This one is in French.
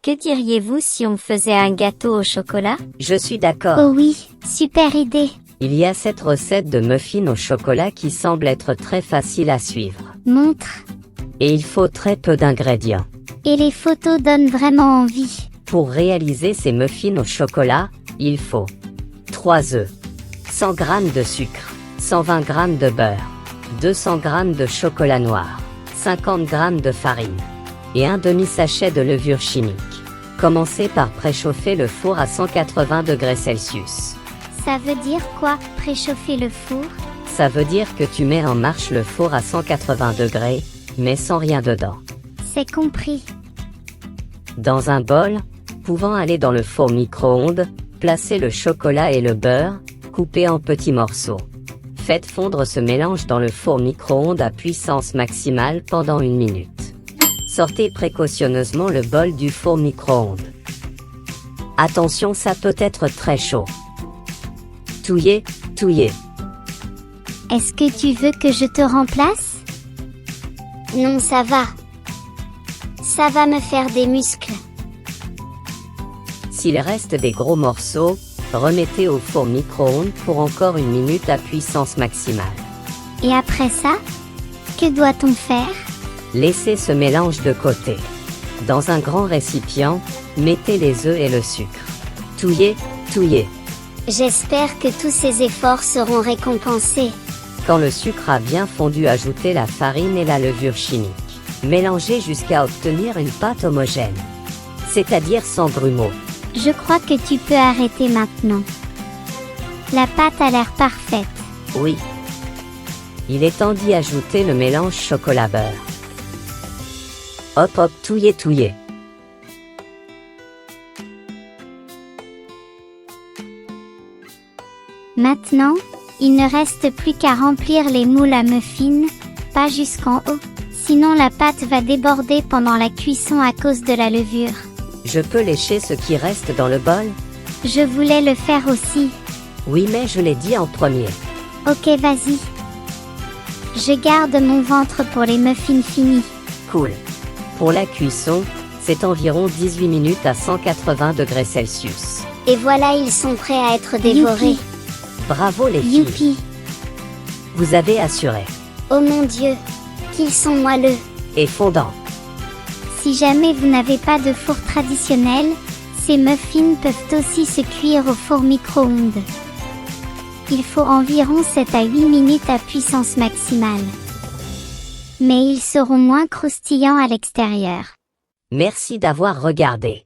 Que diriez-vous si on faisait un gâteau au chocolat? Je suis d'accord. Oh oui, super idée. Il y a cette recette de muffins au chocolat qui semble être très facile à suivre. Montre. Et il faut très peu d'ingrédients. Et les photos donnent vraiment envie. Pour réaliser ces muffins au chocolat, il faut 3 œufs, 100 g de sucre, 120 g de beurre, 200 g de chocolat noir, 50 g de farine et un demi-sachet de levure chimique. Commencez par préchauffer le four à 180 degrés Celsius. Ça veut dire quoi, préchauffer le four? Ça veut dire que tu mets en marche le four à 180 degrés, mais sans rien dedans. C'est compris. Dans un bol, pouvant aller dans le four micro-ondes, placez le chocolat et le beurre, coupés en petits morceaux. Faites fondre ce mélange dans le four micro-ondes à puissance maximale pendant 1 minute. Sortez précautionneusement le bol du four micro-ondes. Attention, ça peut être très chaud. Touillez, touillez. Est-ce que tu veux que je te remplace? Non, ça va. Ça va me faire des muscles. S'il reste des gros morceaux, remettez au four micro-ondes pour encore 1 minute à puissance maximale. Et après ça, que doit-on faire? Laissez ce mélange de côté. Dans un grand récipient, mettez les œufs et le sucre. Touillez, touillez. J'espère que tous ces efforts seront récompensés. Quand le sucre a bien fondu, ajoutez la farine et la levure chimique. Mélangez jusqu'à obtenir une pâte homogène, c'est-à-dire sans grumeaux. Je crois que tu peux arrêter maintenant. La pâte a l'air parfaite. Oui. Il est temps d'y ajouter le mélange chocolat-beurre. Hop hop, touillez, touillez. Maintenant, il ne reste plus qu'à remplir les moules à muffins, pas jusqu'en haut, sinon la pâte va déborder pendant la cuisson à cause de la levure. Je peux lécher ce qui reste dans le bol? Je voulais le faire aussi. Oui, mais je l'ai dit en premier. Ok, vas-y. Je garde mon ventre pour les muffins finis. Cool. Pour la cuisson, c'est environ 18 minutes à 180 degrés Celsius. Et voilà, ils sont prêts à être dévorés. Youpi. Bravo les filles. Youpi. Vous avez assuré. Oh mon Dieu, qu'ils sont moelleux. Et fondants. Si jamais vous n'avez pas de four traditionnel, ces muffins peuvent aussi se cuire au four micro-ondes. Il faut environ 7 à 8 minutes à puissance maximale. Mais ils seront moins croustillants à l'extérieur. Merci d'avoir regardé.